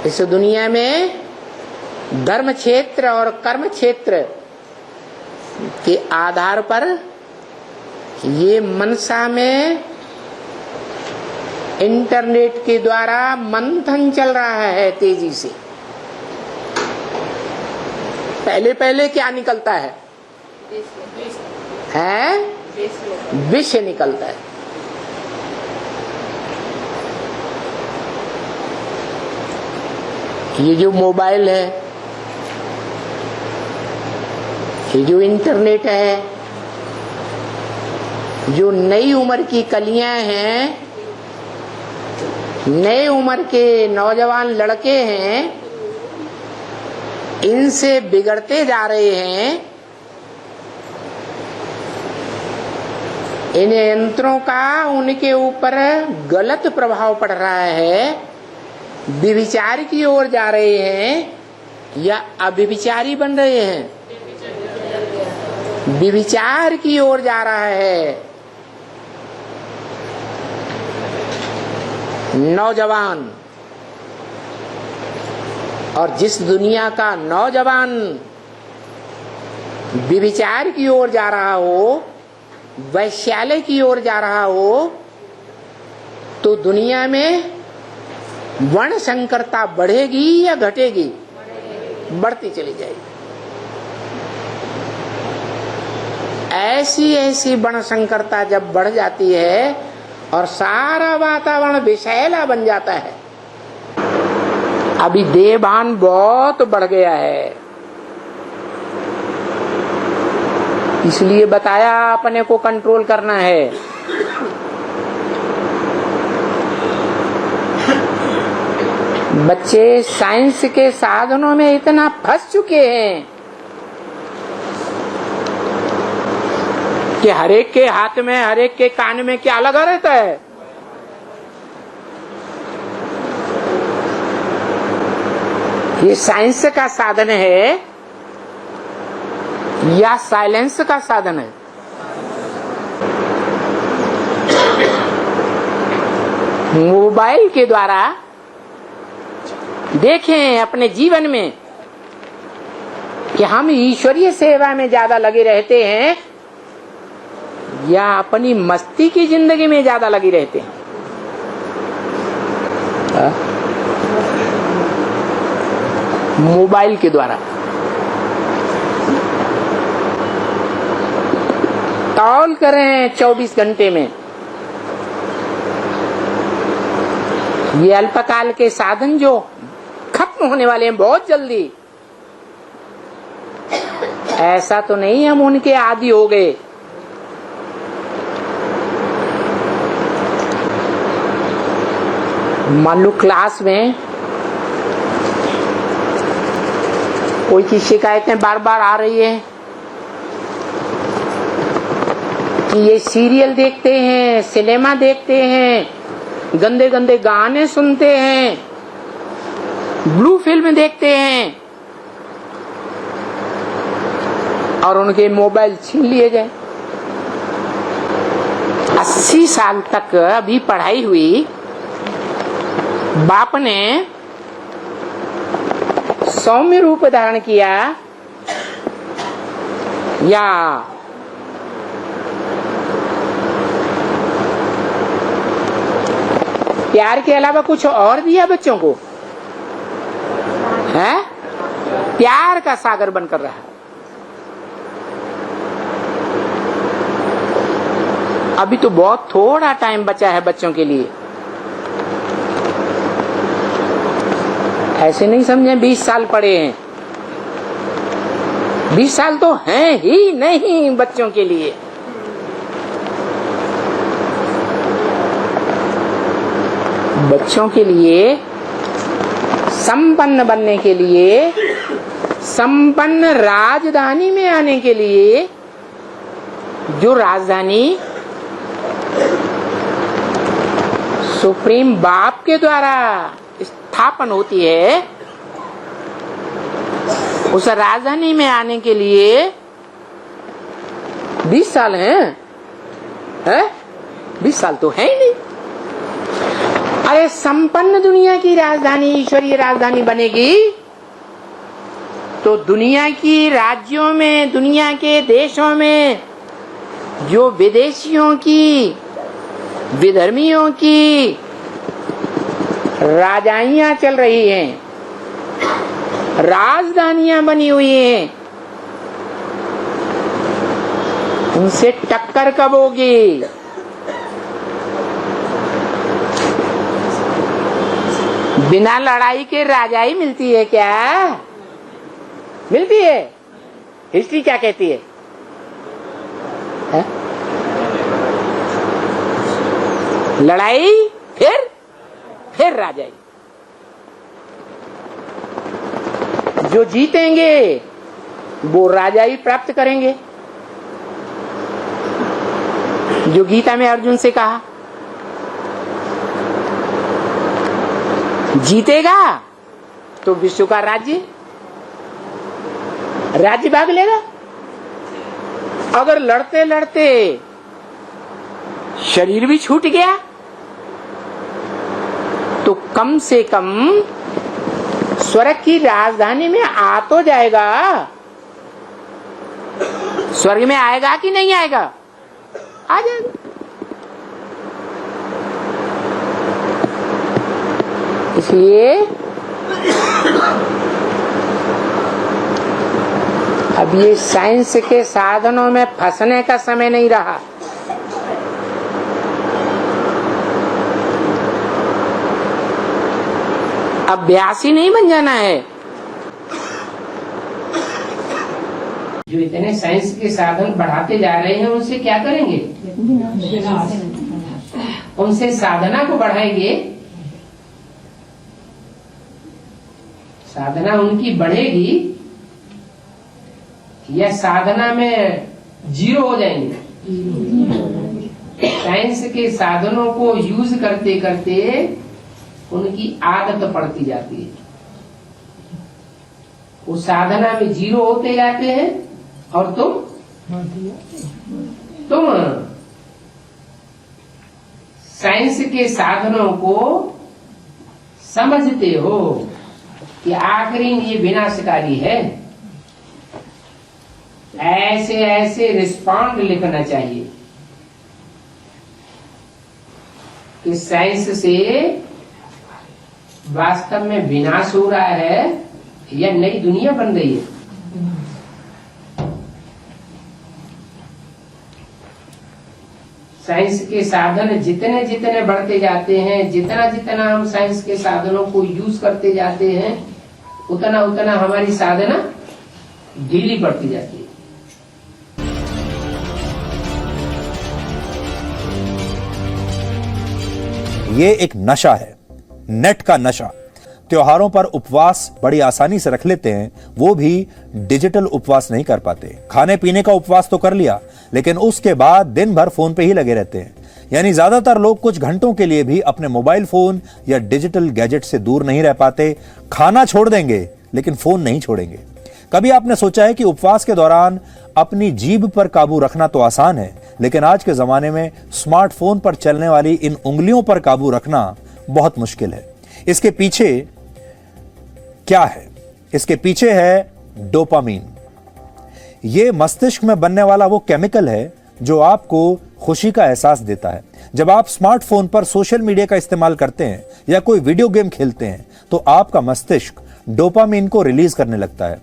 इस दुनिया में धर्म क्षेत्र और कर्म क्षेत्र के आधार पर ये मनसा में इंटरनेट के द्वारा मंथन चल रहा है तेजी से। पहले पहले क्या निकलता है? विष निकलता है। ये जो मोबाइल है, ये जो इंटरनेट है, जो नई उम्र की कलियां हैं, नए उम्र के नौजवान लड़के हैं, इनसे बिगड़ते जा रहे हैं। इन यंत्रों का उनके ऊपर गलत प्रभाव पड़ रहा है। व्यभिचार की ओर जा रहे हैं या अव्यभिचारी बन रहे हैं? व्यभिचार की ओर जा रहा है नौजवान। और जिस दुनिया का नौजवान व्यभिचार की ओर जा रहा हो, वैश्यालय की ओर जा रहा हो, तो दुनिया में वर्ण संकरता बढ़ेगी या घटेगी? बढ़ती चली जाएगी। ऐसी ऐसी वर्ण संकरता जब बढ़ जाती है और सारा वातावरण विषैला बन जाता है। अभी देहभान बहुत बढ़ गया है, इसलिए बताया अपने को कंट्रोल करना है। बच्चे साइंस के साधनों में इतना फंस चुके हैं कि हरेक के हाथ में, हरेक के कान में क्या लगा रहता है? ये साइंस का साधन है या साइलेंस का साधन है? मोबाइल के द्वारा देखें अपने जीवन में कि हम ईश्वरीय सेवा में ज्यादा लगे रहते हैं या अपनी मस्ती की जिंदगी में ज्यादा लगे रहते हैं। मोबाइल के द्वारा कॉल करें 24 घंटे में। ये अल्पकाल के साधन जो खत्म होने वाले हैं बहुत जल्दी, ऐसा तो नहीं हम उनके आदी हो गए। मान लो क्लास में कोई की शिकायतें बार बार आ रही है कि ये सीरियल देखते हैं, सिनेमा देखते हैं, गंदे गंदे गाने सुनते हैं, ब्लू फिल्म देखते हैं और उनके मोबाइल छीन लिए जाए। 80 साल तक अभी पढ़ाई हुई, बाप ने सौम्य रूप धारण किया या प्यार के अलावा कुछ और दिया बच्चों को? है प्यार का सागर बनकर रहा। अभी तो बहुत थोड़ा टाइम बचा है बच्चों के लिए। ऐसे नहीं समझे 20 साल पड़े हैं। 20 साल तो हैं ही नहीं बच्चों के लिए। बच्चों के लिए संपन्न बनने के लिए, संपन्न राजधानी में आने के लिए, जो राजधानी सुप्रीम बाप के द्वारा स्थापन होती है, उस राजधानी में आने के लिए 20 साल हैं? 20 साल तो है ही नहीं। अरे संपन्न दुनिया की राजधानी, ईश्वरीय राजधानी बनेगी तो दुनिया की राज्यों में, दुनिया के देशों में जो विदेशियों की, विधर्मियों की राजाइयां चल रही हैं, राजधानियां बनी हुई हैं, उनसे टक्कर कब होगी? बिना लड़ाई के राजाई मिलती है क्या? मिलती है? हिस्ट्री क्या कहती है? लड़ाई फिर राजाई। जो जीतेंगे वो राजाई प्राप्त करेंगे। जो गीता में अर्जुन से कहा, जीतेगा तो विश्व का राज्य भाग लेगा। अगर लड़ते लड़ते शरीर भी छूट गया तो कम से कम स्वर्ग की राजधानी में आ तो जाएगा। स्वर्ग में आएगा कि नहीं आएगा? आ जाएगा। इसलिए अब ये साइंस के साधनों में फंसने का समय नहीं रहा। अभ्यासी नहीं बन जाना है। जो इतने साइंस के साधन बढ़ाते जा रहे हैं उनसे क्या करेंगे? उनसे साधना को बढ़ाएंगे। साधना उनकी बढ़ेगी या साधना में जीरो हो जाएंगे? साइंस के साधनों को यूज करते करते उनकी आदत पड़ती जाती है। वो साधना में जीरो होते जाते हैं और तुम साइंस के साधनों को समझते हो कि आखिरी ये विनाशकारी है। ऐसे ऐसे रिस्पॉन्ड लिखना चाहिए कि साइंस से वास्तव में विनाश हो रहा है या नई दुनिया बन रही है। साइंस के साधन जितने जितने बढ़ते जाते हैं, जितना जितना हम साइंस के साधनों को यूज करते जाते हैं, उतना उतना हमारी साधना ढीली पड़ती जाती है। ये एक नशा है, नेट का नशा। त्योहारों पर उपवास बड़ी आसानी से रख लेते हैं, वो भी डिजिटल उपवास नहीं कर पाते। खाने पीने का उपवास तो कर लिया, लेकिन उसके बाद दिन भर फोन पे ही लगे रहते हैं। यानी ज्यादातर लोग कुछ घंटों के लिए भी अपने मोबाइल फोन या डिजिटल गैजेट से दूर नहीं रह पाते। खाना छोड़ देंगे लेकिन फोन नहीं छोड़ेंगे। कभी आपने सोचा है कि उपवास के दौरान अपनी जीभ पर काबू रखना तो आसान है, लेकिन आज के जमाने में स्मार्टफोन पर चलने वाली इन उंगलियों पर काबू रखना बहुत मुश्किल है। इसके पीछे क्या है? इसके पीछे है डोपामीन। यह मस्तिष्क में बनने वाला वो केमिकल है जो आपको खुशी का एहसास देता है। जब आप स्मार्टफोन पर सोशल मीडिया का इस्तेमाल करते हैं या कोई वीडियो गेम खेलते हैं तो आपका मस्तिष्क डोपामीन को रिलीज करने लगता है।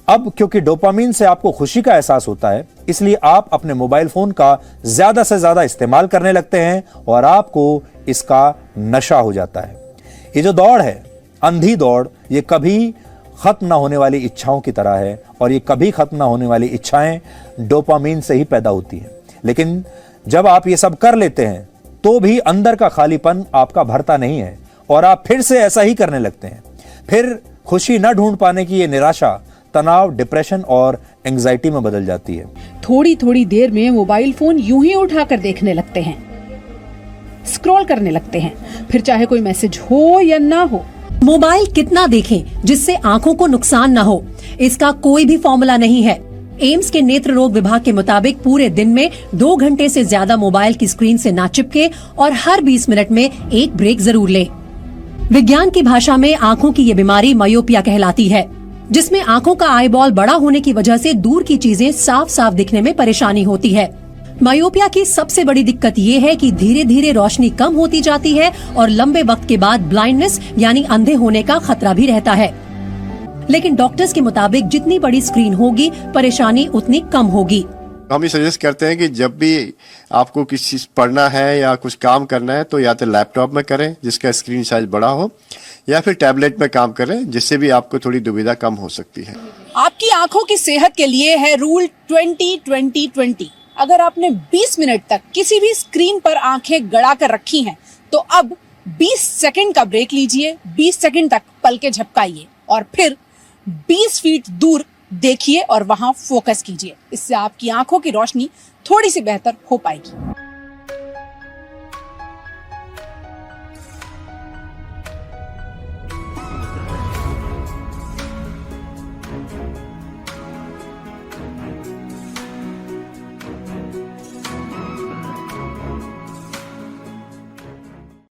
अब क्योंकि डोपामीन से आपको खुशी का एहसास होता है, इसलिए आप अपने मोबाइल फोन का ज्यादा से ज्यादा इस्तेमाल करने लगते हैं और आपको इसका नशा हो जाता है। ये जो दौड़ है, अंधी दौड़, ये कभी खत्म ना होने वाली इच्छाओं की तरह है और ये कभी खत्म ना होने वाली इच्छाएं डोपामीन से ही पैदा होती हैं। लेकिन जब आप ये सब कर लेते हैं तो भी अंदर का खालीपन आपका भरता नहीं है और आप फिर से ऐसा ही करने लगते हैं। फिर खुशी न ढूंढ पाने की ये निराशा तनाव, डिप्रेशन और एंजाइटी में बदल जाती है। थोड़ी थोड़ी देर में मोबाइल फोन यूं ही उठाकर देखने लगते हैं, स्क्रॉल करने लगते हैं, फिर चाहे कोई मैसेज हो या ना हो। मोबाइल कितना देखें जिससे आंखों को नुकसान ना हो, इसका कोई भी फॉर्मूला नहीं है। एम्स के नेत्र रोग विभाग के मुताबिक पूरे दिन में 2 घंटे से ज्यादा मोबाइल की स्क्रीन से ना चिपके और हर 20 मिनट में एक ब्रेक जरूर लें। विज्ञान की भाषा में आंखों की ये बीमारी मायोपिया कहलाती है, जिसमें आंखों का आईबॉल बड़ा होने की वजह से दूर की चीजें साफ साफ दिखने में परेशानी होती है। मायोपिया की सबसे बड़ी दिक्कत ये है कि धीरे धीरे रोशनी कम होती जाती है और लंबे वक्त के बाद ब्लाइंडनेस यानी अंधे होने का खतरा भी रहता है। लेकिन डॉक्टर्स के मुताबिक जितनी बड़ी स्क्रीन होगी परेशानी उतनी कम होगी। हम ये सजेस्ट करते हैं कि जब भी आपको किसी चीज पढ़ना है या कुछ काम करना है तो या तो लैपटॉप में करें जिसका स्क्रीन साइज बड़ा हो, या फिर टैबलेट में काम करें जिससे भी आपको थोड़ी दुविधा कम हो सकती है। आपकी आंखों की सेहत के लिए है रूल 20-20-20। अगर आपने 20 मिनट तक किसी भी स्क्रीन पर आंखें गड़ा कर रखी हैं, तो अब 20 सेकंड का ब्रेक लीजिए, 20 सेकंड तक पलकें झपकाइए और फिर 20 फीट दूर देखिए और वहां फोकस कीजिए। इससे आपकी आंखों की रोशनी थोड़ी सी बेहतर हो पाएगी।